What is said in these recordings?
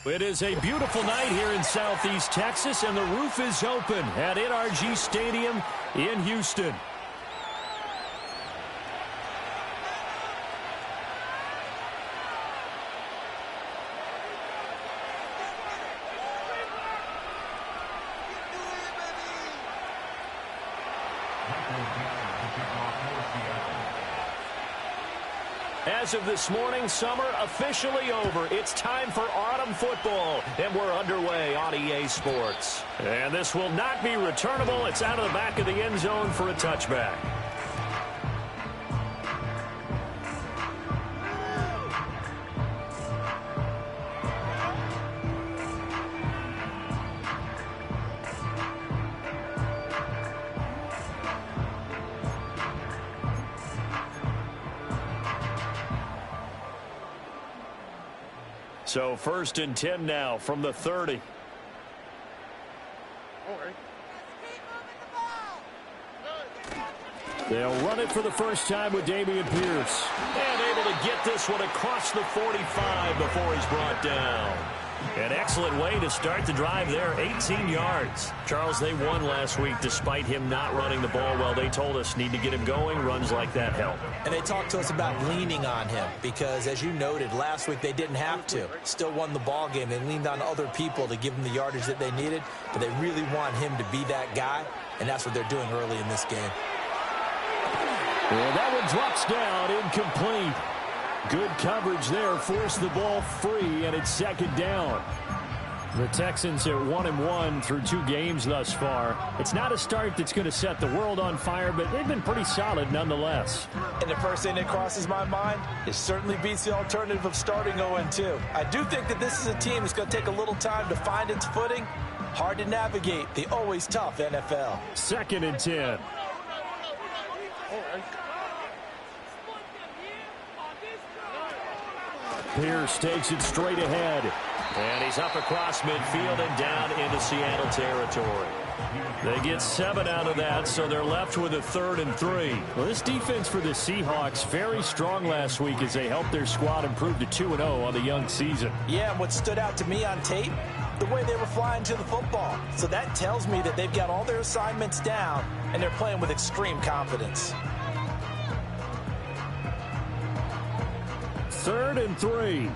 It is a beautiful night here in Southeast Texas, and the roof is open at NRG Stadium in Houston. As of this morning, summer officially over. It's time for autumn football, and we're underway on EA Sports. And this will not be returnable. It's out of the back of the end zone for a touchback. So 1st and 10 now from the 30. They'll run it for the first time with Dameon Pierce. And able to get this one across the 45 before he's brought down. An excellent way to start the drive there, 18 yards. Charles, they won last week despite him not running the ball well. They told us need to get him going. Runs like that help. And they talked to us about leaning on him because, as you noted, last week they didn't have to. Still won the ball game. They leaned on other people to give them the yardage that they needed, but they really want him to be that guy, and that's what they're doing early in this game. And that one drops down, incomplete. Good coverage there, forced the ball free, and it's 2nd down. The Texans are 1-1 through 2 games thus far. It's not a start that's going to set the world on fire, but they've been pretty solid nonetheless. And the first thing that crosses my mind is certainly beats the alternative of starting 0-2. I do think that this is a team that's going to take a little time to find its footing. Hard to navigate the always tough NFL. 2nd and 10. Pierce takes it straight ahead. And he's up across midfield and down into Seattle territory. They get 7 out of that, so they're left with a 3rd and 3. Well, this defense for the Seahawks, very strong last week as they helped their squad improve to 2-0 on the young season. Yeah, and what stood out to me on tape, the way they were flying to the football. So that tells me that they've got all their assignments down, and they're playing with extreme confidence. 3rd and 3.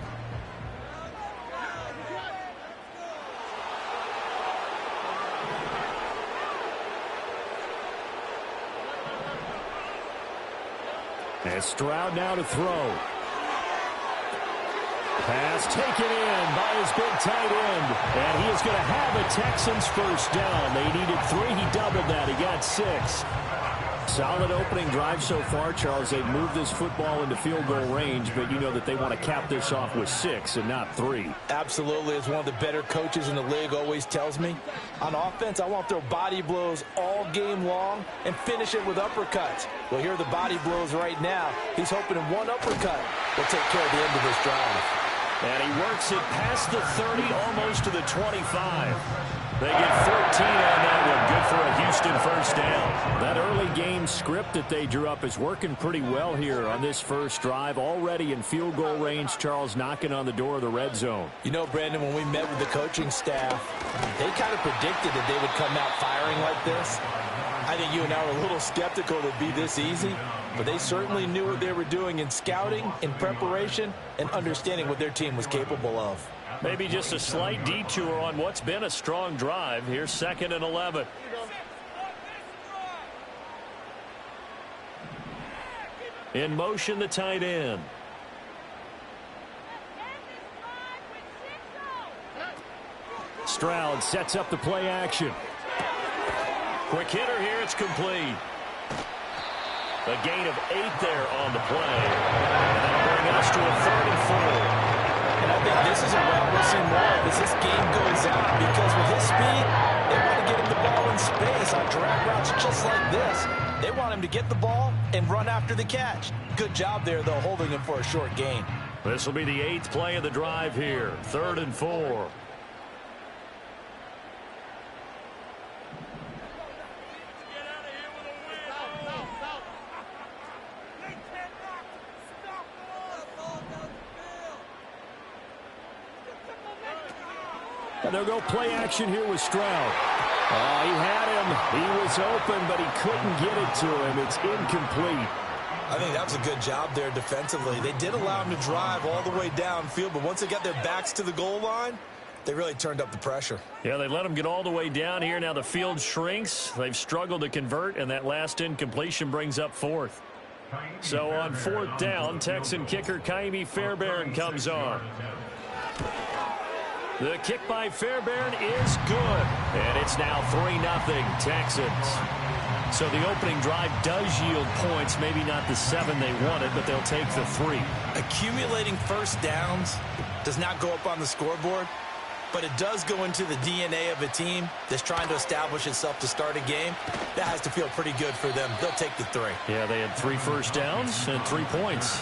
And Stroud now to throw. Pass taken in by his big tight end. And he is going to have a Texans first down. They needed 3. He doubled that. He got 6. Solid opening drive so far, Charles. They've moved this football into field goal range, but you know that they want to cap this off with 6 and not 3. Absolutely. As one of the better coaches in the league always tells me, on offense, I want to throw body blows all game long and finish it with uppercuts. Well, here are the body blows right now. He's hoping in one uppercut will take care of the end of this drive. And he works it past the 30, almost to the 25. They get 14 on that one. Good for a Houston first down. That early game script that they drew up is working pretty well here on this first drive. Already in field goal range, Charles knocking on the door of the red zone. You know, Brandon, when we met with the coaching staff, they kind of predicted that they would come out firing like this. I think you and I were a little skeptical it would be this easy, but they certainly knew what they were doing in scouting, in preparation, and understanding what their team was capable of. Maybe just a slight detour on what's been a strong drive. Here's 2nd and 11. In motion, the tight end. Stroud sets up the play action. Quick hitter here. It's complete. A gain of 8 there on the play. And that'll bring us to a 3rd and 4. And I think this is a route we'll see more of as this game goes on, because with his speed, they want to get him the ball in space on drag routes just like this. They want him to get the ball and run after the catch. Good job there, though, holding him for a short gain. This will be the 8th play of the drive here. 3rd and 4. And they'll go play action here with Stroud. Oh, he had him. He was open, but he couldn't get it to him. It's incomplete. I think that was a good job there defensively. They did allow him to drive all the way downfield, but once they got their backs to the goal line, they really turned up the pressure. Yeah, they let him get all the way down here. Now the field shrinks. They've struggled to convert, and that last incompletion brings up fourth. So on fourth down, Texan kicker Ka'imi Fairbairn comes on. The kick by Fairbairn is good, and it's now 3-0 Texans. So the opening drive does yield points, maybe not the 7 they wanted, but they'll take the 3. Accumulating first downs does not go up on the scoreboard, but it does go into the DNA of a team that's trying to establish itself to start a game. That has to feel pretty good for them. They'll take the 3. Yeah, they had 3 first downs and 3 points.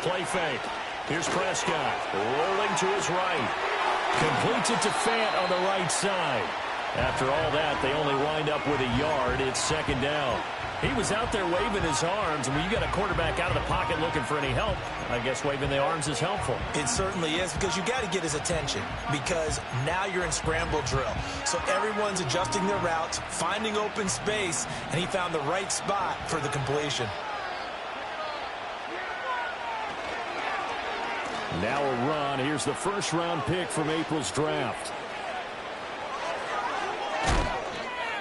Play fake. Here's Prescott. Rolling to his right. Completes it to Fant on the right side. After all that, they only wind up with a yard. It's second down. He was out there waving his arms. And when you got a quarterback out of the pocket looking for any help, I guess waving the arms is helpful. It certainly is, because you got to get his attention, because now you're in scramble drill. So everyone's adjusting their routes, finding open space, and he found the right spot for the completion. Now a run. Here's the first-round pick from April's draft.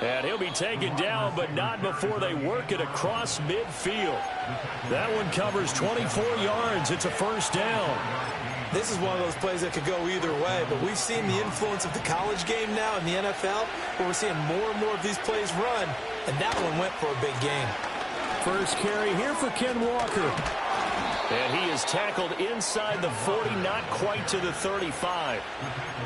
And he'll be taken down, but not before they work it across midfield. That one covers 24 yards. It's a first down. This is one of those plays that could go either way, but we've seen the influence of the college game now in the NFL, where we're seeing more and more of these plays run, and that one went for a big gain. First carry here for Ken Walker. And he is tackled inside the 40, not quite to the 35.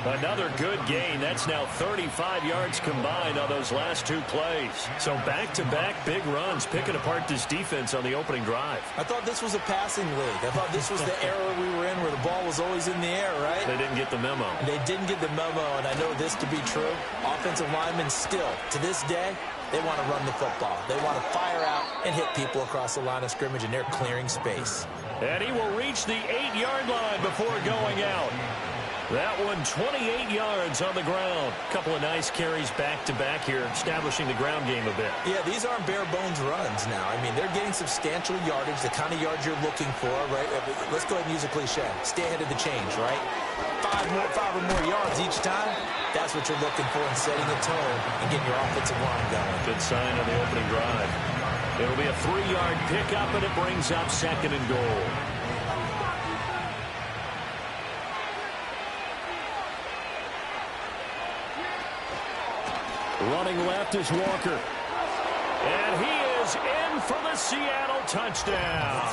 Another good gain. That's now 35 yards combined on those last 2 plays. So back-to-back big runs, picking apart this defense on the opening drive. I thought this was a passing league. I thought this was the era we were in where the ball was always in the air, right? They didn't get the memo. They didn't get the memo, and I know this to be true. Offensive linemen still, to this day, they want to run the football. They want to fire out and hit people across the line of scrimmage, and they're clearing space. And he will reach the 8-yard line before going out. That one 28 yards on the ground. Couple of nice carries back-to-back here, establishing the ground game a bit. Yeah, these aren't bare-bones runs now. I mean, they're getting substantial yardage, the kind of yards you're looking for, right? Let's go ahead and use a cliche. Stay ahead of the change, right? 5 or more yards each time. That's what you're looking for in setting a tone and getting your offensive line going. Good sign on the opening drive. It'll be a 3-yard pickup, and it brings up second and goal. Running left is Walker. And he is in for the Seattle touchdown.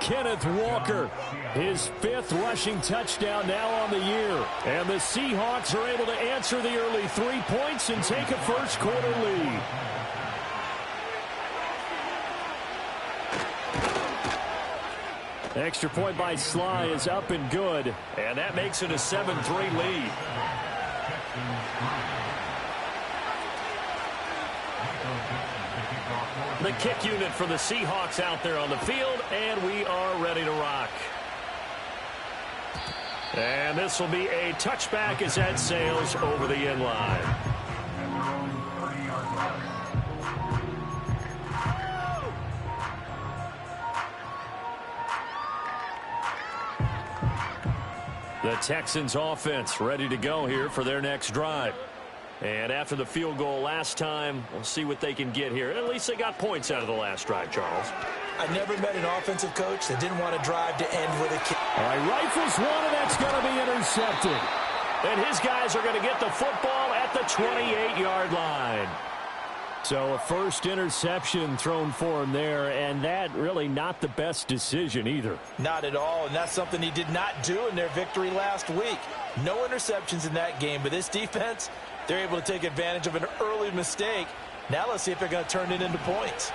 Kenneth Walker, his 5th rushing touchdown now on the year. And the Seahawks are able to answer the early 3 points and take a first-quarter lead. Extra point by Sly is up and good. And that makes it a 7-3 lead. The kick unit for the Seahawks out there on the field, and we are ready to rock. And this will be a touchback as that sails over the end line. The Texans offense ready to go here for their next drive. And after the field goal last time, we'll see what they can get here. At least they got points out of the last drive, Charles. I never met an offensive coach that didn't want to drive to end with a kick. All right, rifles one, and that's going to be intercepted. And his guys are going to get the football at the 28-yard line. So a first interception thrown for him there, and that really not the best decision either. Not at all, and that's something he did not do in their victory last week. No interceptions in that game, but this defense, They're able to take advantage of an early mistake. Now let's see if they're going to turn it into points.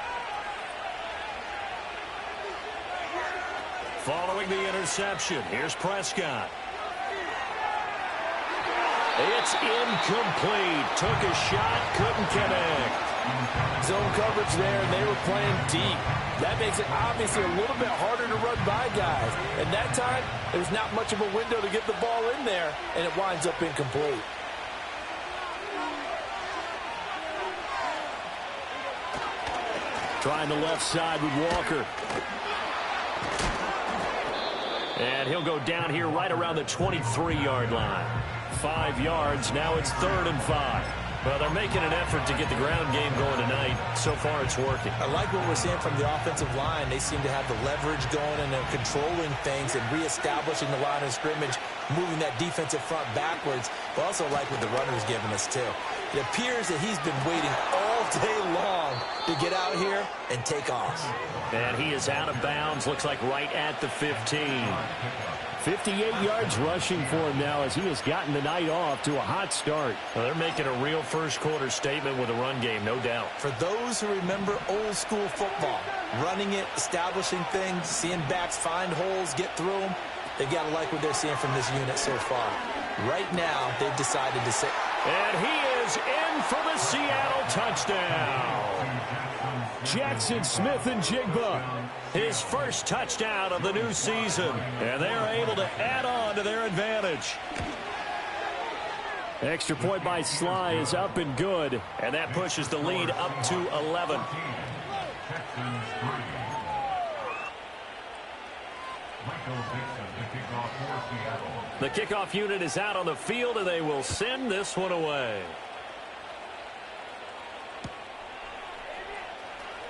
Following the interception, here's Prescott. It's incomplete. Took a shot, couldn't connect. Zone coverage there, and they were playing deep. That makes it obviously a little bit harder to run by guys. And that time, there's not much of a window to get the ball in there, and it winds up incomplete. Trying the left side with Walker. And he'll go down here right around the 23-yard line. 5 yards, now it's 3rd and 5. Well, they're making an effort to get the ground game going tonight. So far, it's working. I like what we're seeing from the offensive line. They seem to have the leverage going, and they're controlling things and reestablishing the line of scrimmage, moving that defensive front backwards. But also like what the runner's giving us, too. It appears that he's been waiting all day long to get out here and take off. And he is out of bounds, looks like right at the 15. 58 yards rushing for him now as he has gotten the night off to a hot start. Well, they're making a real first-quarter statement with a run game, no doubt. For those who remember old-school football, running it, establishing things, seeing backs find holes, get through them, they've got to like what they're seeing from this unit so far. Right now, they've decided to say... And he is in for the Seattle touchdown. Jackson Smith-Njigba, his first touchdown of the new season. And they're able to add on to their advantage. Extra point by Sly is up and good. And that pushes the lead up to 11. The kickoff unit is out on the field, and they will send this one away.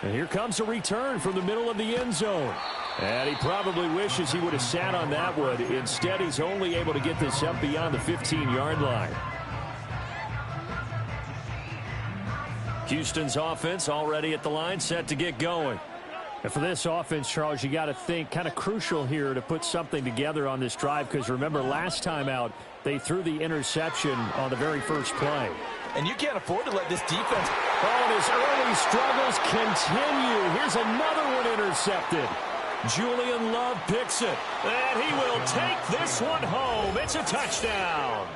And here comes a return from the middle of the end zone. And he probably wishes he would have sat on that one. Instead, he's only able to get this up beyond the 15-yard line. Houston's offense already at the line, set to get going. And for this offense, Charles, you got to think kind of crucial here to put something together on this drive, because remember last time out, they threw the interception on the very first play. And you can't afford to let this defense... Oh, and his early struggles continue. Here's another one intercepted. Julian Love picks it. And he will take this one home. It's a touchdown.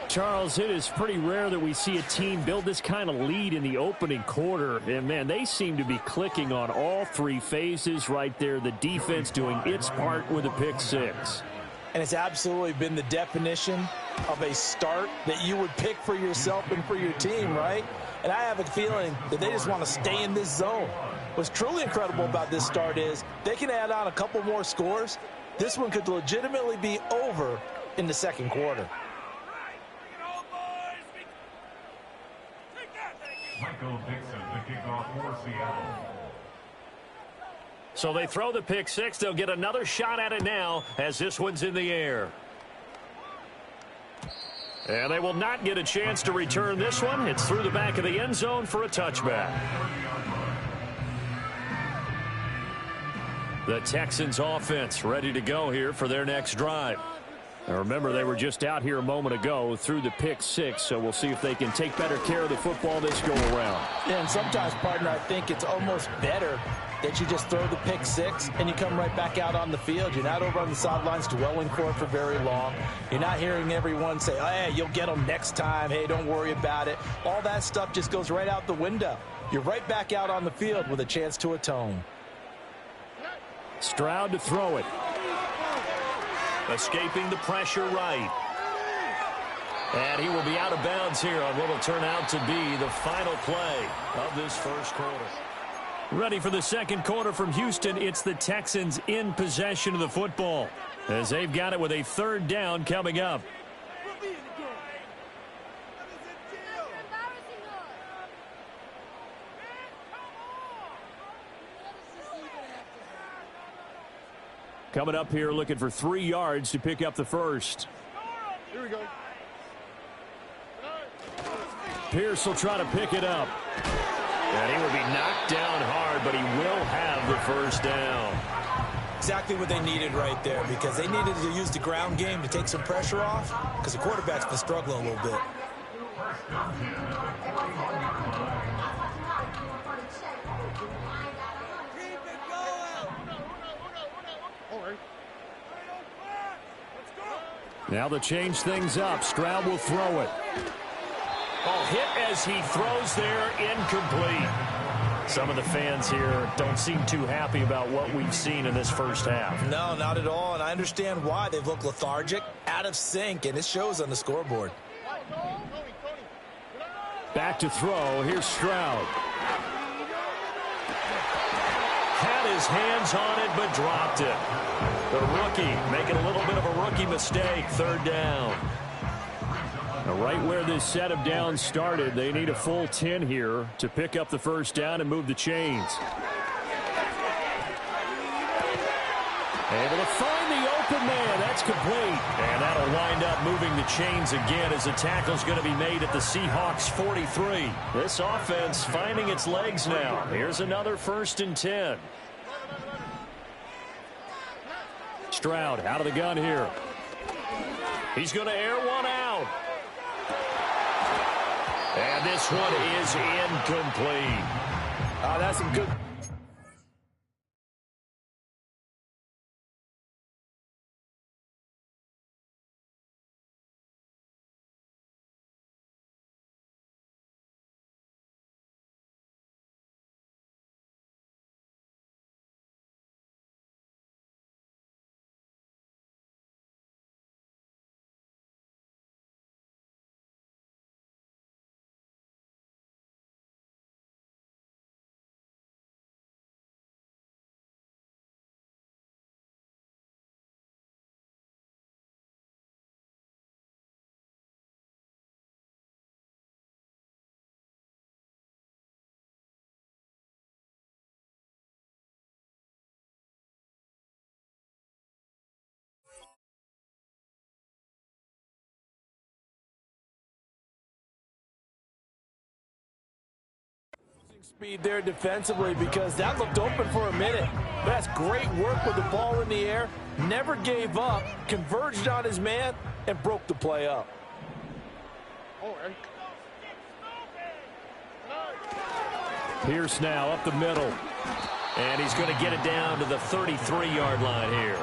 Charles, it is pretty rare that we see a team build this kind of lead in the opening quarter. And, man, they seem to be clicking on all three phases right there. The defense doing its part with a pick six. And it's absolutely been the definition of a start that you would pick for yourself and for your team, right? And I have a feeling that they just want to stay in this zone. What's truly incredible about this start is they can add on a couple more scores. This one could legitimately be over in the second quarter. Michael Dixon, the kickoff for Seattle. So they throw the pick six. They'll get another shot at it now as this one's in the air. And they will not get a chance to return this one. It's through the back of the end zone for a touchback. The Texans offense ready to go here for their next drive. Now remember, they were just out here a moment ago through the pick six, so we'll see if they can take better care of the football this go around. Yeah, and sometimes, partner, I think it's almost better that you just throw the pick six and you come right back out on the field. You're not over on the sidelines dwelling for it for very long. You're not hearing everyone say, hey, you'll get them next time. Hey, don't worry about it. All that stuff just goes right out the window. You're right back out on the field with a chance to atone. Stroud to throw it. Escaping the pressure right. And he will be out of bounds here on what will turn out to be the final play of this first quarter. Ready for the second quarter from Houston. It's the Texans in possession of the football as they've got it with a third down coming up. Coming up here looking for 3 yards to pick up the first. Here we go. Pierce will try to pick it up. And he will be knocked down hard, but he will have the first down. Exactly what they needed right there, because they needed to use the ground game to take some pressure off, because the quarterback's been struggling a little bit. Now to change things up, Stroud will throw it. Oh, hit as he throws there, incomplete. Some of the fans here don't seem too happy about what we've seen in this first half. No, not at all, and I understand why. They've looked lethargic, out of sync, and it shows on the scoreboard. Back to throw. Here's Stroud. Had his hands on it, but dropped it. The rookie making a little bit of a rookie mistake. Third down. Now, right where this set of downs started, they need a full 10 here to pick up the first down and move the chains. Able to find the open man. That's complete. And that'll wind up moving the chains again as the tackle's going to be made at the Seahawks 43. This offense finding its legs now. Here's another 1st and 10. Stroud out of the gun here. He's going to air one out. And this one is incomplete. That's some good. Speed there defensively because that looked open for a minute. That's great work with the ball in the air. Never gave up, converged on his man, and broke the play up. Pierce now up the middle. And he's going to get it down to the 33-yard line here.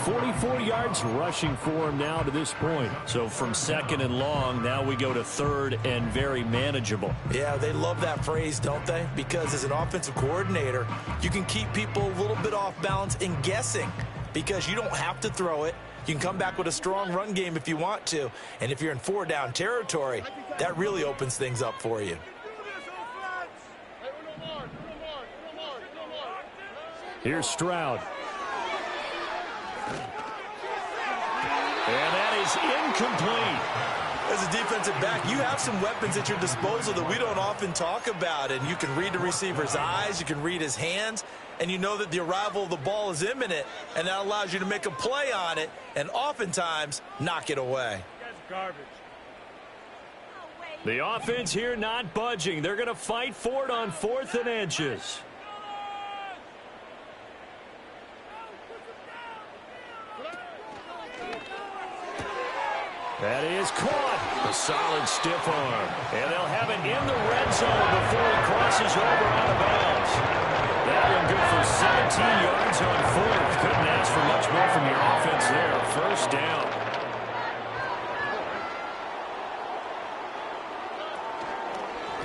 44 yards rushing for him now to this point. So from 2nd and long, now we go to 3rd and very manageable. Yeah, they love that phrase, don't they? Because as an offensive coordinator, you can keep people a little bit off balance and guessing because you don't have to throw it. You can come back with a strong run game if you want to. And if you're in 4-down territory, that really opens things up for you. Here's Stroud. And that is incomplete. As a defensive back, you have some weapons at your disposal that we don't often talk about. And you can read the receiver's eyes, you can read his hands, and you know that the arrival of the ball is imminent, and that allows you to make a play on it and oftentimes knock it away. The offense here not budging. They're going to fight for it on 4th and inches. That is caught. A solid stiff arm. And they'll have it in the red zone before he crosses over out of bounds. That one good for 17 yards on 4th. Couldn't ask for much more from your offense there. 1st down.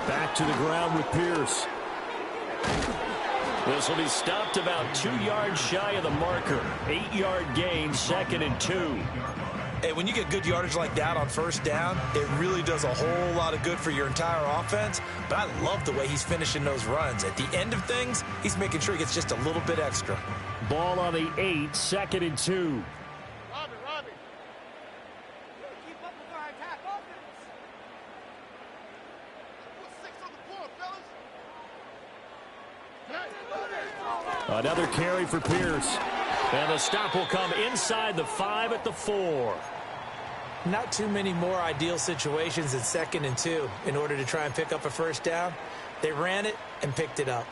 Back to the ground with Pierce. This will be stopped about 2 yards shy of the marker. 8-yard gain, 2nd and 2. Hey, when you get good yardage like that on 1st down, it really does a whole lot of good for your entire offense. But I love the way he's finishing those runs. At the end of things, he's making sure he gets just a little bit extra. Ball on the 8, 2nd and 2. Robbie. Keep up with our attack offense. Put 6 on the floor, fellas. Another carry for Pierce. And the stop will come inside the 5 at the 4. Not too many more ideal situations at 2nd and 2 in order to try and pick up a 1st down. They ran it and picked it up.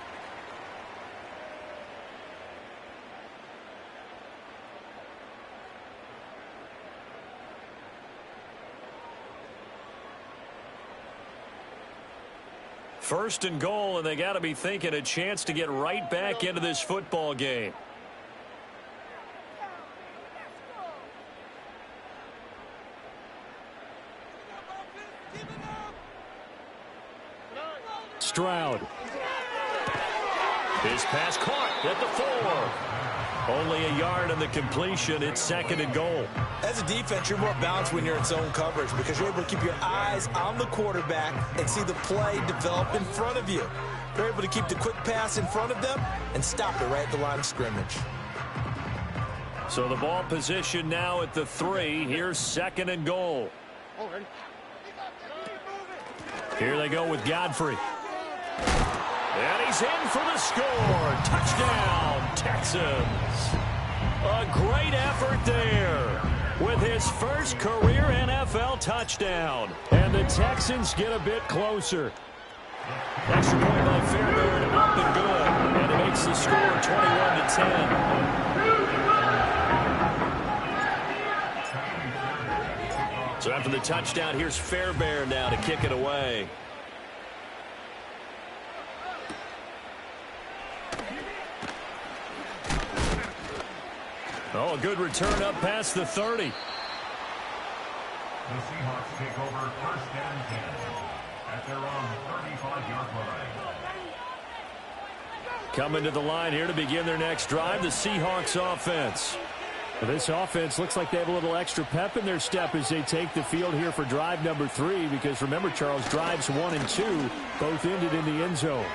First and goal, and they got to be thinking a chance to get right back into this football game. Stroud. His pass caught at the 4. Only a yard on the completion. It's second and goal. As a defense, you're more balanced when you're in zone coverage because you're able to keep your eyes on the quarterback and see the play develop in front of you. You're able to keep the quick pass in front of them and stop it right at the line of scrimmage. So the ball position now at the 3. Here's second and goal. Here they go with Godfrey. And he's in for the score. Touchdown, Texans. A great effort there with his first career NFL touchdown. And the Texans get a bit closer. Extra point by Fairbairn, up and good. And it makes the score 21-10. So after the touchdown, here's Fairbairn now to kick it away. Oh, a good return up past the 30. The Seahawks take over first and 10 at their own 35-yard line. Coming to the line here to begin their next drive, the Seahawks offense. Well, this offense looks like they have a little extra pep in their step as they take the field here for drive number 3, because remember, Charles, drives 1 and 2 both ended in the end zone.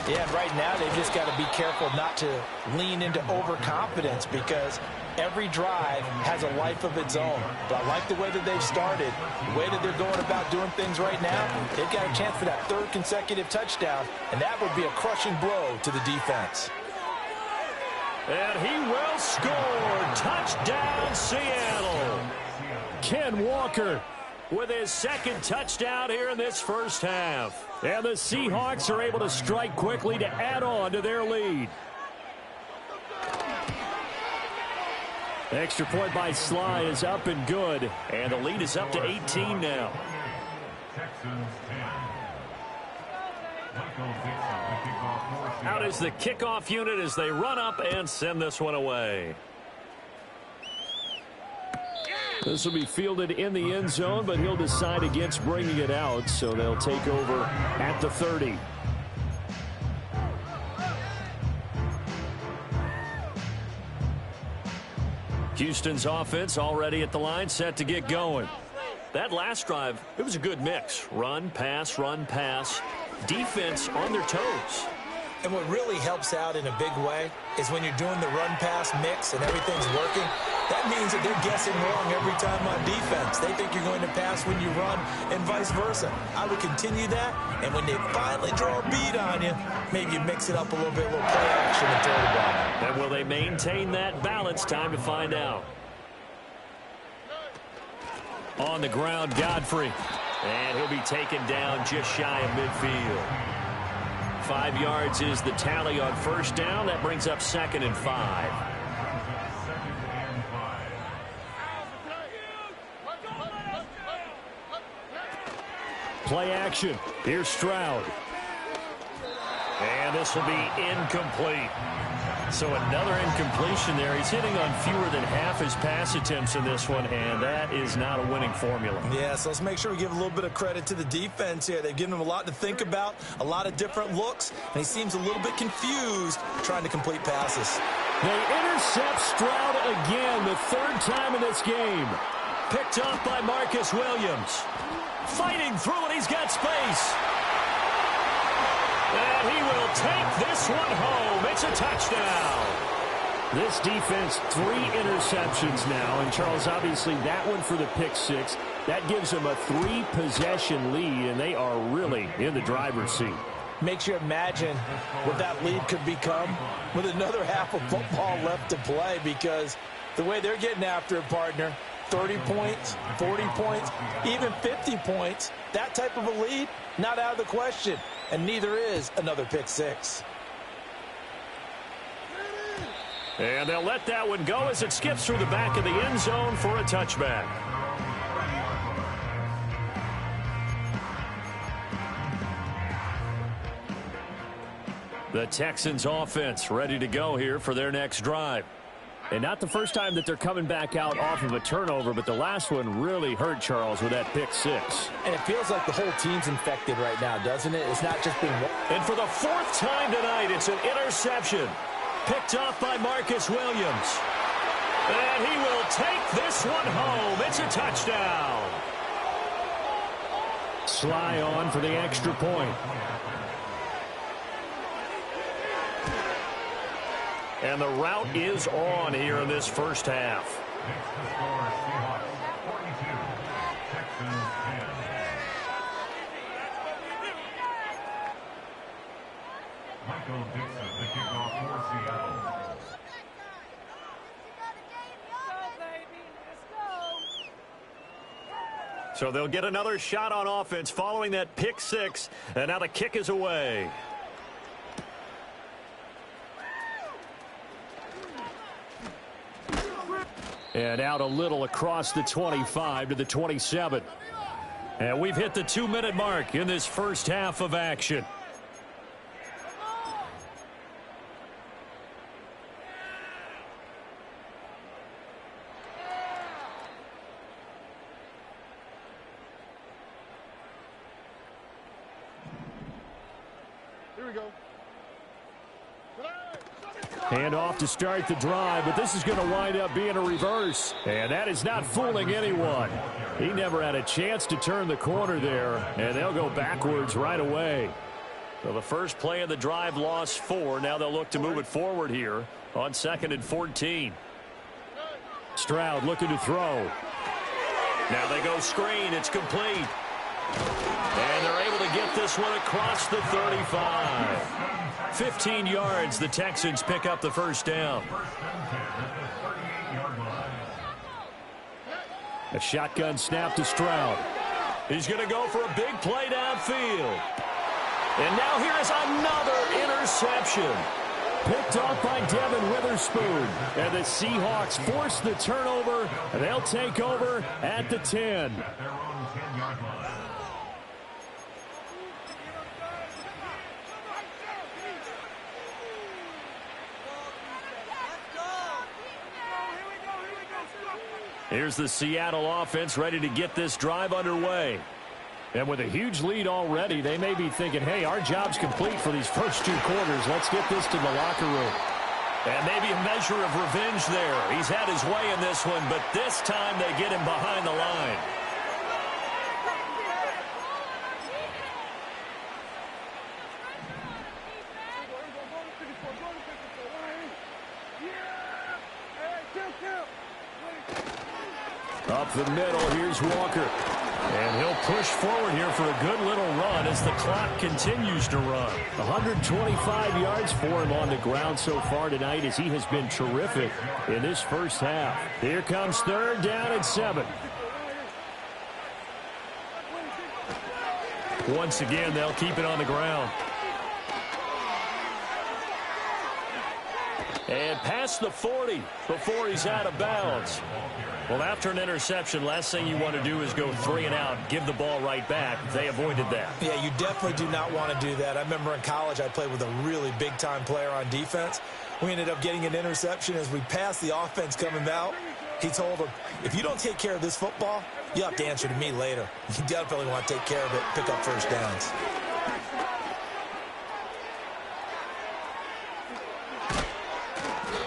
Yeah, and right now they've just got to be careful not to lean into overconfidence because every drive has a life of its own. But I like the way that they've started, the way that they're going about doing things right now. They've got a chance for that 3rd consecutive touchdown, and that would be a crushing blow to the defense. And he will score. Touchdown, Seattle. Ken Walker with his 2nd touchdown here in this first half. And the Seahawks are able to strike quickly to add on to their lead. Extra point by Sly is up and good. And the lead is up to 18 now. Texans 10. Michael Dixon, the kickoff for Seattle. Out is the kickoff unit as they run up and send this one away. This will be fielded in the end zone, but he'll decide against bringing it out, so they'll take over at the 30. Houston's offense already at the line, set to get going. That last drive, it was a good mix. Run, pass, defense on their toes. And what really helps out in a big way is when you're doing the run-pass mix and everything's working, that means that they're guessing wrong every time on defense. They think you're going to pass when you run and vice versa. I would continue that, and when they finally draw a bead on you, maybe you mix it up a little bit, a little play action and throw the ball. And will they maintain that balance? Time to find out. On the ground, Godfrey. And he'll be taken down just shy of midfield. 5 yards is the tally on first down. That brings up 2nd and 5. Play action. Here's Stroud. And this will be incomplete. So another incompletion there. He's hitting on fewer than half his pass attempts in this one, and that is not a winning formula. Yeah, so let's make sure we give a little bit of credit to the defense here. They've given him a lot to think about, a lot of different looks, and he seems a little bit confused trying to complete passes. They intercept Stroud again, the 3rd time in this game. Picked up by Marcus Williams. Fighting through it, he's got space. And he will take this one home. It's a touchdown. This defense, 3 interceptions now. And, Charles, obviously that one for the pick 6. That gives them a 3-possession lead, and they are really in the driver's seat. Makes you imagine what that lead could become with another half of football left to play, because the way they're getting after it, partner, 30 points, 40 points, even 50 points, that type of a lead, not out of the question. And neither is another pick 6. And they'll let that one go as it skips through the back of the end zone for a touchback. The Texans offense ready to go here for their next drive. And not the first time that they're coming back out off of a turnover, but the last one really hurt Charles with that pick six. And it feels like the whole team's infected right now, doesn't it? It's not just been one. And for the fourth time tonight, it's an interception. Picked off by Marcus Williams. And he will take this one home. It's a touchdown. Sly on for the extra point. And the route is on here in this first half. Next to score, Seahawks 42, Texans 10. Michael Dixon, the kickoff for Seattle. So they'll get another shot on offense following that pick six. And now the kick is away. And out a little across the 25 to the 27. And we've hit the 2-minute mark in this first half of action. Here we go. Hand off to start the drive, but this is going to wind up being a reverse. And that is not fooling anyone. He never had a chance to turn the corner there, and they'll go backwards right away. So the first play of the drive lost 4. Now they'll look to move it forward here on 2nd and 14. Stroud looking to throw. Now they go screen. It's complete. And they're able to get this one across the 35. 15 yards, the Texans pick up the first down. A shotgun snap to Stroud. He's going to go for a big play downfield. And now here is another interception. Picked off by Devin Witherspoon. And the Seahawks force the turnover, and they'll take over at the 10. Here's the Seattle offense ready to get this drive underway. And with a huge lead already, they may be thinking, hey, our job's complete for these first 2 quarters. Let's get this to the locker room. And maybe a measure of revenge there. He's had his way in this one, but this time they get him behind the line. Up the middle, here's Walker. And he'll push forward here for a good little run as the clock continues to run. 125 yards for him on the ground so far tonight as he has been terrific in this first half. Here comes 3rd down and 7. Once again, they'll keep it on the ground. And past the 40 before he's out of bounds. Well, after an interception, last thing you want to do is go 3 and out, give the ball right back. They avoided that. Yeah, you definitely do not want to do that. I remember in college I played with a really big-time player on defense. We ended up getting an interception as we passed the offense coming out. He told him, if you don't take care of this football, you have to answer to me later. You definitely want to take care of it, pick up first downs.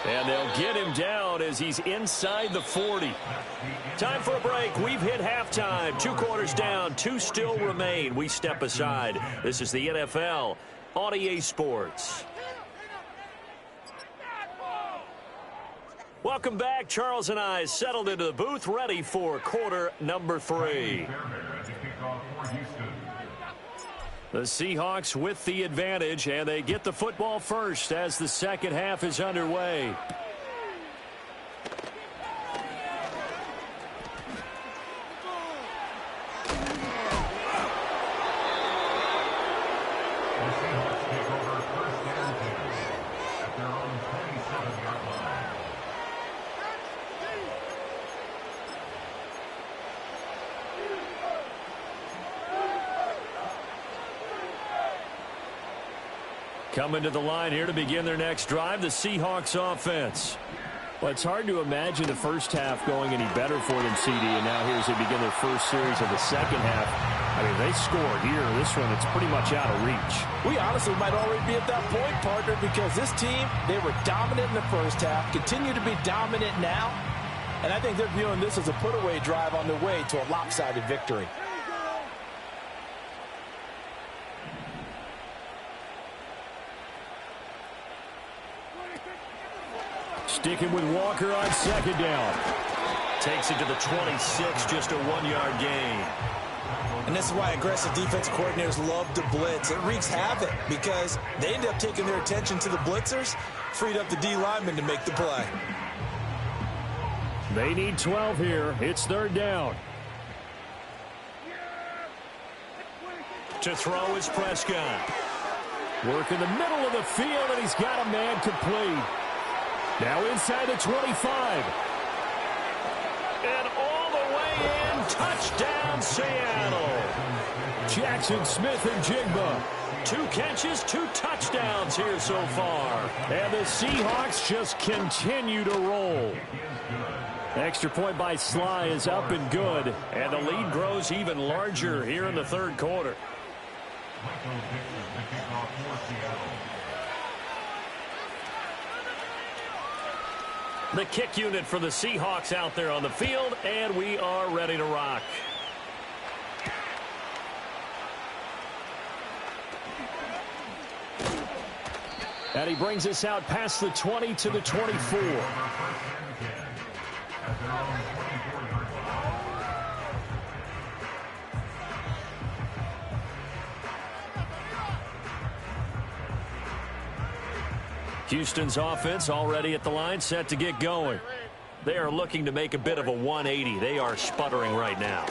And they'll get him down as he's inside the 40. Time for a break. We've hit halftime. 2 quarters down. 2 still remain. We step aside. This is the NFL on EA Sports. Welcome back. Charles and I settled into the booth, ready for quarter number 3. The Seahawks with the advantage, and they get the football first as the second half is underway. Coming to the line here to begin their next drive, the Seahawks offense. Well, it's hard to imagine the first half going any better for them, CD, and now here as they begin their first series of the second half. I mean, they score here. This one, it's pretty much out of reach. We honestly might already be at that point, partner, because this team, they were dominant in the first half, continue to be dominant now, and I think they're viewing this as a put-away drive on their way to a lopsided victory. Sticking with Walker on second down. Takes it to the 26, just a 1-yard gain. And this is why aggressive defense coordinators love to blitz. It wreaks havoc because they end up taking their attention to the blitzers, freed up the D lineman to make the play. They need 12 here. It's third down. To throw is Prescott. Work in the middle of the field, and he's got a man complete. Now inside the 25. And all the way in. Touchdown, Seattle. Jackson Smith and Jigba. 2 catches, 2 touchdowns here so far. And the Seahawks just continue to roll. Extra point by Sly is up and good. And the lead grows even larger here in the third quarter. The kick unit for the Seahawks out there on the field, and we are ready to rock. And he brings us out past the 20 to the 24. Houston's offense already at the line, set to get going. They are looking to make a bit of a 180. They are sputtering right now.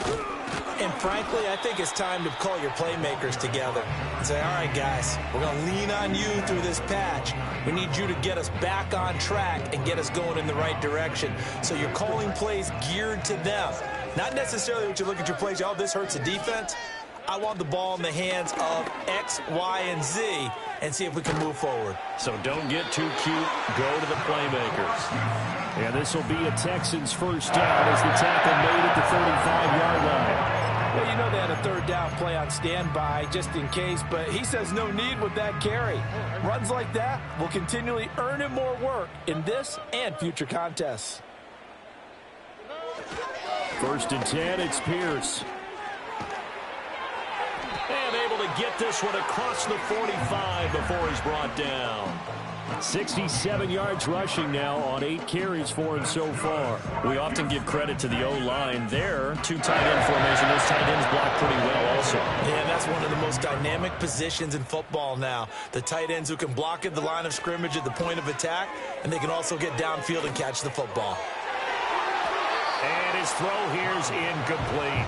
And frankly, I think it's time to call your playmakers together and say, all right, guys, we're going to lean on you through this patch. We need you to get us back on track and get us going in the right direction. So you're calling plays geared to them. Not necessarily what you look at your plays, oh, this hurts the defense. I want the ball in the hands of X, Y, and Z and see if we can move forward. So don't get too cute. Go to the playmakers. And this will be a Texans first down as the tackle made at the 35-yard line. Well, you know they had a third down play on standby just in case, but he says no need with that carry. Runs like that will continually earn him more work in this and future contests. First and 10, it's Pierce. And able to get this one across the 45 before he's brought down. 67 yards rushing now on 8 carries for him so far. We often give credit to the O-line there. 2 tight end formation. Those tight ends block pretty well also. Yeah, that's one of the most dynamic positions in football now. The tight ends who can block at the line of scrimmage at the point of attack, and they can also get downfield and catch the football. And his throw here is incomplete.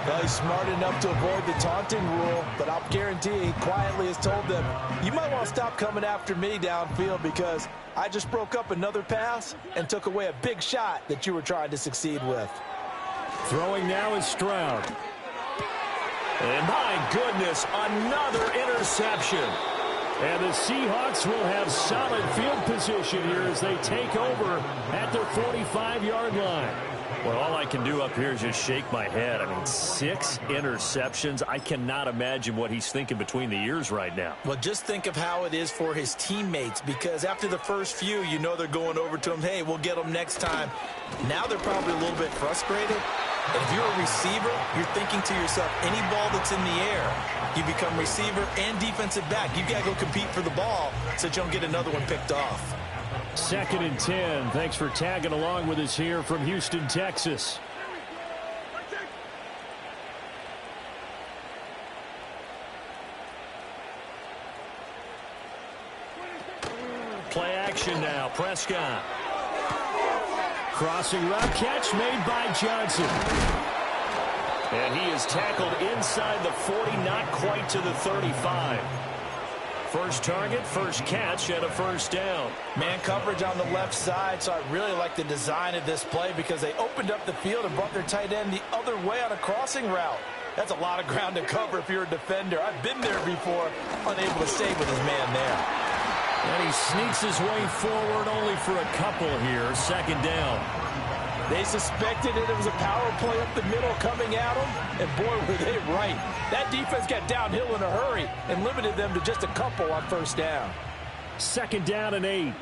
Well, he's smart enough to avoid the taunting rule, but I'll guarantee he quietly has told them, you might want to stop coming after me downfield because I just broke up another pass and took away a big shot that you were trying to succeed with. Throwing now is Stroud. And my goodness, another interception. And the Seahawks will have solid field position here as they take over at their 45-yard line. Well, all I can do up here is just shake my head. I mean, 6 interceptions. I cannot imagine what he's thinking between the ears right now. Well, just think of how it is for his teammates, because after the first few, you know they're going over to him, hey, we'll get them next time. Now they're probably a little bit frustrated. And if you're a receiver, you're thinking to yourself, any ball that's in the air, you become receiver and defensive back. You got to go compete for the ball so that you don't get another one picked off. 2nd and 10. Thanks for tagging along with us here from Houston, Texas. Play action now. Prescott. Crossing route catch made by Johnson. And he is tackled inside the 40, not quite to the 35. First target, first catch, and a first down. Man coverage on the left side, so I really like the design of this play because they opened up the field and brought their tight end the other way on a crossing route. That's a lot of ground to cover if you're a defender. I've been there before, unable to save with his man there. And he sneaks his way forward only for a couple here. Second down. They suspected it was a power play up the middle coming at them, and boy, were they right. That defense got downhill in a hurry and limited them to just a couple on first down. Second down and 8.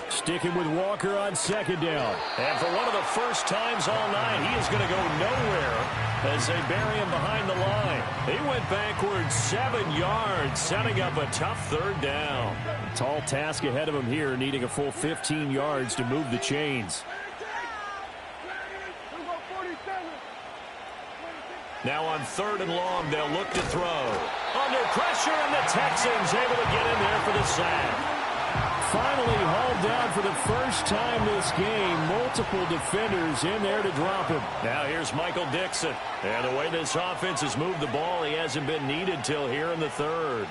Sticking with Walker on second down. And for one of the first times all night, he is going to go nowhere as they bury him behind the line. He went backwards 7 yards, setting up a tough third down. A tall task ahead of him here, needing a full 15 yards to move the chains. Now on third and long, they'll look to throw. Under pressure, and the Texans able to get in there for the sack. Finally hauled down for the first time this game. Multiple defenders in there to drop him. Now here's Michael Dixon. And the way this offense has moved the ball, he hasn't been needed till here in the third.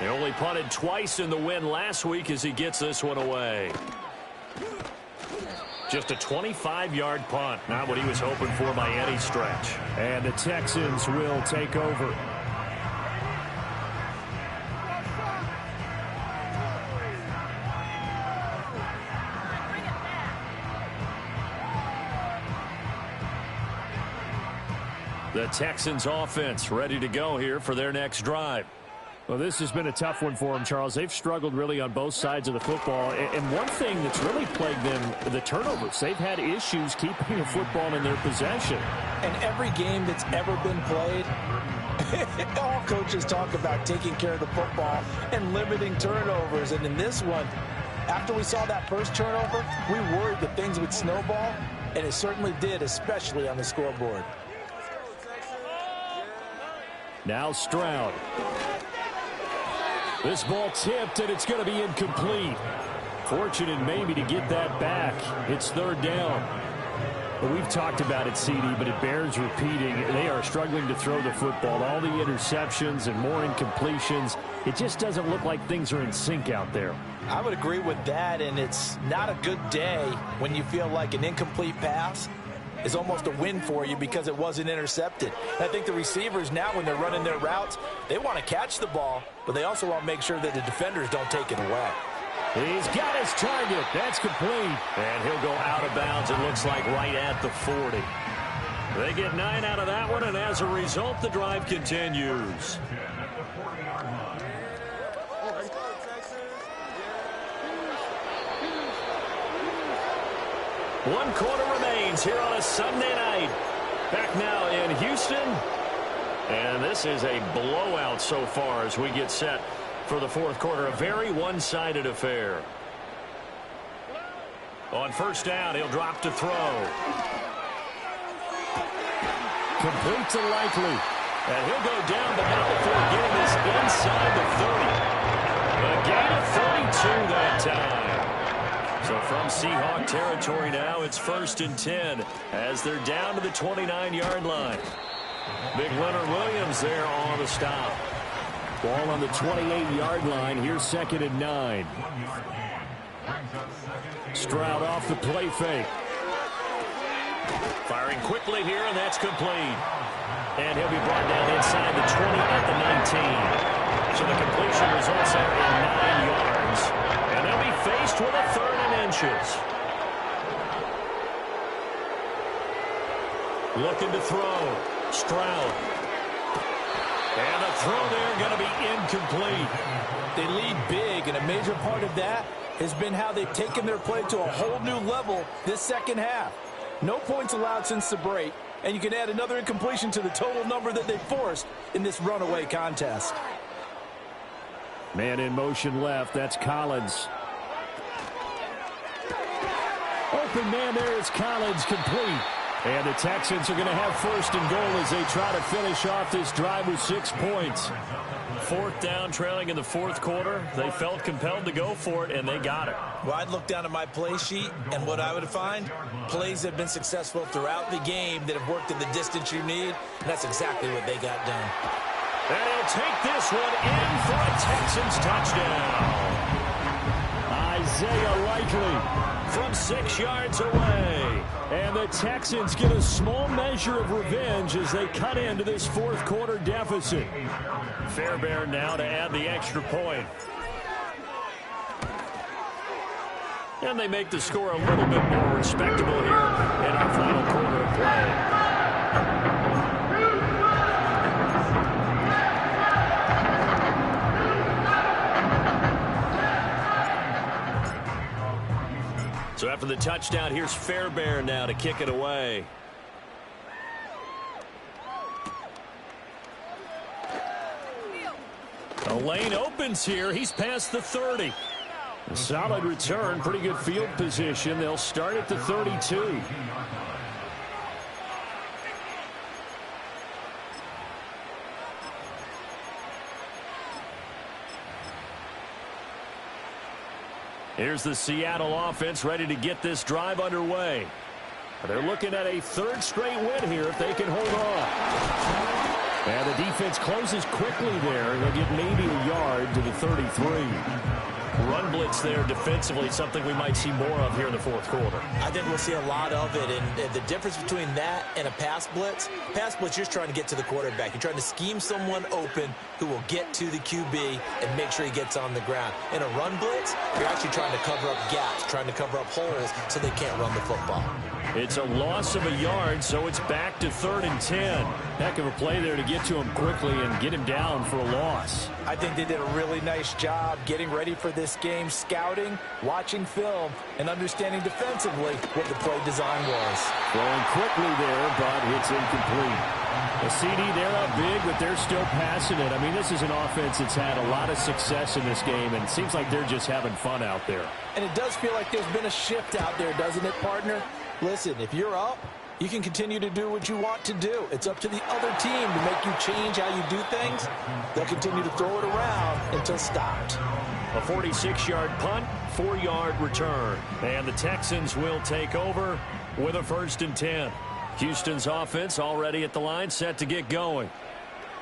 They only punted twice in the win last week as he gets this one away. Just a 25-yard punt. Not what he was hoping for by any stretch. And the Texans will take over. The Texans offense ready to go here for their next drive. Well, this has been a tough one for them, Charles. They've struggled really on both sides of the football. And one thing that's really plagued them, the turnovers. They've had issues keeping the football in their possession. And every game that's ever been played, all coaches talk about taking care of the football and limiting turnovers. And in this one, after we saw that first turnover, we worried that things would snowball. And it certainly did, especially on the scoreboard. Now Stroud. This ball tipped, and it's going to be incomplete. Fortunate maybe to get that back. It's third down. Well, we've talked about it, CD, but it bears repeating. They are struggling to throw the football. All the interceptions and more incompletions. It just doesn't look like things are in sync out there. I would agree with that, and it's not a good day when you feel like an incomplete pass is almost a win for you because it wasn't intercepted. And I think the receivers now, when they're running their routes, they want to catch the ball, but they also want to make sure that the defenders don't take it away. He's got his target. That's complete. And he'll go out of bounds, it looks like, right at the 40. They get 9 out of that one, and as a result, the drive continues. One quarter remains here on a Sunday night. Back now in Houston. And this is a blowout so far as we get set for the fourth quarter. A very one-sided affair. On first down, he'll drop to throw. Complete to Likely. And he'll go down, but not before getting this inside the 30. A gain of 32 that time. So from Seahawk territory now, it's 1st and 10 as they're down to the 29-yard line. Big Leonard Williams there on the stop. Ball on the 28-yard line. Here's 2nd and 9. Stroud off the play fake. Firing quickly here, and that's complete. And he'll be brought down inside the 20 at the 19. So the completion results there in 9 yards. And they'll be faced with a 3rd and inches. Looking to throw. Stroud. And the throw there going to be incomplete. They lead big, and a major part of that has been how they've taken their play to a whole new level this second half. No points allowed since the break, and you can add another incompletion to the total number that they forced in this runaway contest. Man in motion left. That's Collins. Open man there is Collins, complete. And the Texans are going to have 1st and goal as they try to finish off this drive with 6 points. 4th down, trailing in the 4th quarter. They felt compelled to go for it, and they got it. Well, I'd look down at my play sheet, and what I would find, plays have been successful throughout the game that have worked in the distance you need, and that's exactly what they got done. And he'll take this one in for a Texans touchdown. Isaiah Likely from 6 yards away. And the Texans get a small measure of revenge as they cut into this fourth quarter deficit. Fairbairn now to add the extra point. And they make the score a little bit more respectable here in our final quarter of play. So after the touchdown, here's Fairbairn now to kick it away. The lane opens here. He's past the 30. A solid return, pretty good field position. They'll start at the 32. Here's the Seattle offense ready to get this drive underway. They're looking at a third straight win here if they can hold on. And the defense closes quickly there. They'll get maybe a yard to the 33. Run blitz there defensively, something we might see more of here in the fourth quarter. I think we'll see a lot of it, and the difference between that and a pass blitz, you're just trying to get to the quarterback. You're trying to scheme someone open who will get to the QB and make sure he gets on the ground. In a run blitz, you're actually trying to cover up gaps, trying to cover up holes so they can't run the football. It's a loss of a yard, so it's back to 3rd and 10. Heck of a play there to get to him quickly and get him down for a loss. I think they did a really nice job getting ready for this game, scouting, watching film, and understanding defensively what the play design was. Throwing quickly there, but it's incomplete. A CD, they're up big, but they're still passing it. I mean, this is an offense that's had a lot of success in this game, and it seems like they're just having fun out there. And it does feel like there's been a shift out there, doesn't it, partner? Listen, if you're up, you can continue to do what you want to do. It's up to the other team to make you change how you do things. They'll continue to throw it around until stopped. A 46-yard punt, 4-yard return. And the Texans will take over with a 1st and 10. Houston's offense already at the line, set to get going.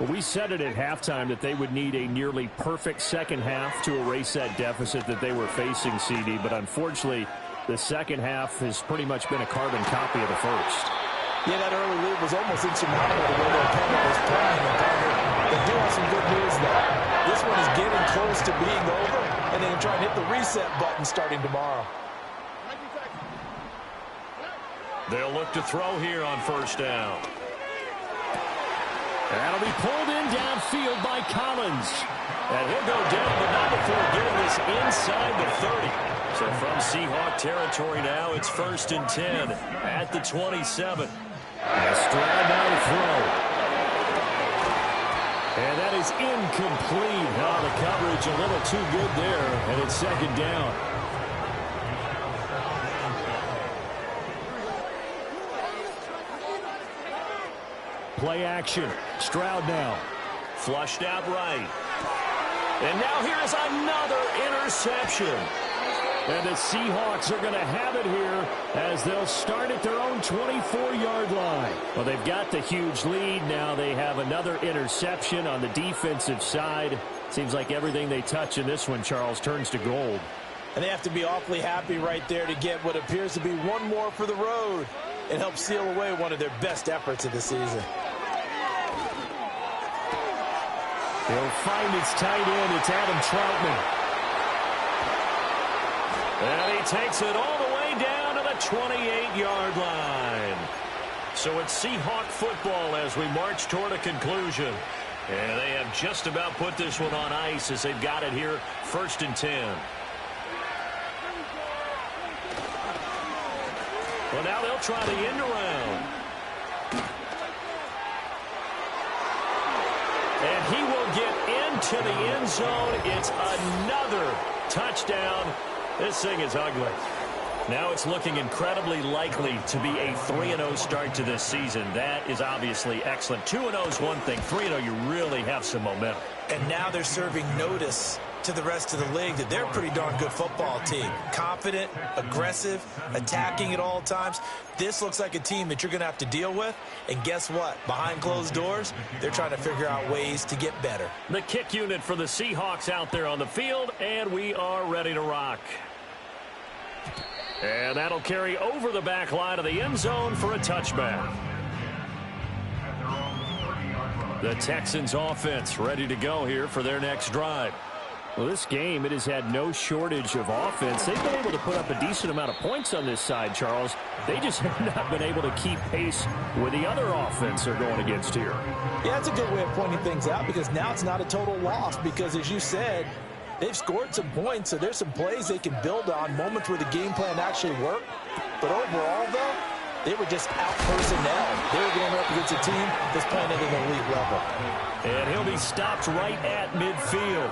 Well, we said it at halftime that they would need a nearly perfect second half to erase that deficit that they were facing, CD. But unfortunately, the second half has pretty much been a carbon copy of the first. Yeah, that early lead was almost insurmountable the way their opponent was playing. They do have some good news, though. This one is getting close to being over, and they can try and hit the reset button starting tomorrow. They'll look to throw here on 1st down. That'll be pulled in downfield by Collins. And he'll go down, but not before getting this inside the 30. So from Seahawk territory now, it's 1st and 10 at the 27. Stroud now to throw. And that is incomplete. Oh, the coverage a little too good there, and it's 2nd down. Play action. Stroud now. Flushed out right. And now here's another interception. And the Seahawks are going to have it here as they'll start at their own 24-yard line. Well, they've got the huge lead. Now they have another interception on the defensive side. Seems like everything they touch in this one, Charles, turns to gold. And they have to be awfully happy right there to get what appears to be one more for the road and help seal away one of their best efforts of the season. He'll find his tight end. It's Adam Troutman. And he takes it all the way down to the 28-yard line. So it's Seahawk football as we march toward a conclusion. And they have just about put this one on ice as they've got it here, 1st and 10. Well, now they'll try the end around. And he will get into the end zone. It's another touchdown. This thing is ugly. Now it's looking incredibly likely to be a 3-0 start to this season. That is obviously excellent. 2-0 is one thing. 3-0, you really have some momentum. And now they're serving notice to the rest of the league that they're a pretty darn good football team. Confident, aggressive, attacking at all times. This looks like a team that you're going to have to deal with. And guess what? Behind closed doors, they're trying to figure out ways to get better. The kick unit for the Seahawks out there on the field, and we are ready to rock. And that'll carry over the back line of the end zone for a touchback. The Texans offense ready to go here for their next drive. Well, this game, it has had no shortage of offense. They've been able to put up a decent amount of points on this side, Charles. They just have not been able to keep pace with the other offense they're going against here. Yeah, that's a good way of pointing things out because now it's not a total loss because, as you said, they've scored some points, so there's some plays they can build on, moments where the game plan actually worked. But overall, though, they were just out personnel. They were going up against a team that's playing at an elite level. And he'll be stopped right at midfield.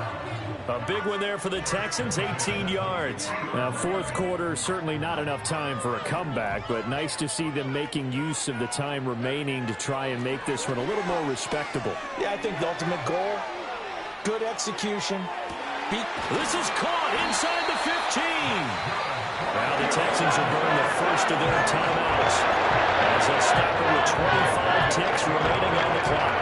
A big one there for the Texans, 18 yards. Now, fourth quarter, certainly not enough time for a comeback, but nice to see them making use of the time remaining to try and make this one a little more respectable. Yeah, I think the ultimate goal, good execution. This is caught inside the 15. Now the Texans are burning the first of their timeouts as they stop it with 25 ticks remaining on the clock.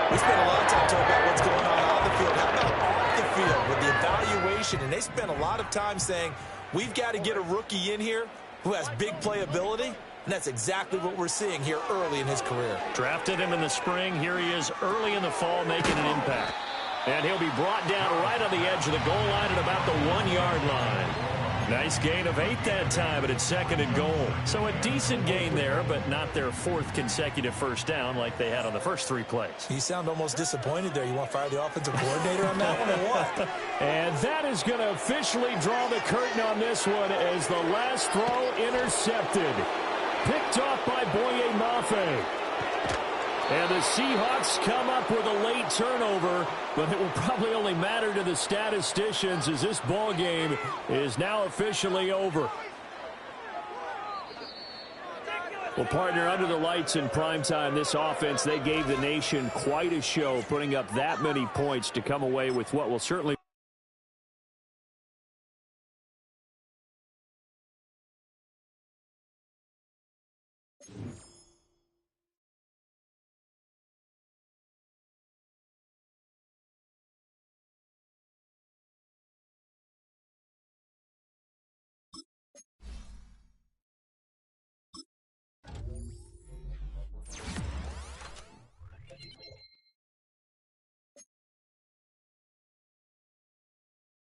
We spent a lot of time talking about what's going on the field. How about off the field with the evaluation? And they spent a lot of time saying, we've got to get a rookie in here who has big playability. And that's exactly what we're seeing here early in his career. Drafted him in the spring. Here he is early in the fall making an impact. And he'll be brought down right on the edge of the goal line at about the 1-yard line. Nice gain of 8 that time, but it's 2nd and goal. So a decent gain there, but not their 4th consecutive first down like they had on the first 3 plays. You sound almost disappointed there. You want to fire the offensive coordinator on that one or what? And that is going to officially draw the curtain on this one as the last throw intercepted. Picked off by Boye Mafe. And the Seahawks come up with a late turnover, but it will probably only matter to the statisticians as this ball game is now officially over. Well, partner, under the lights in primetime, this offense, they gave the nation quite a show, putting up that many points to come away with what will certainly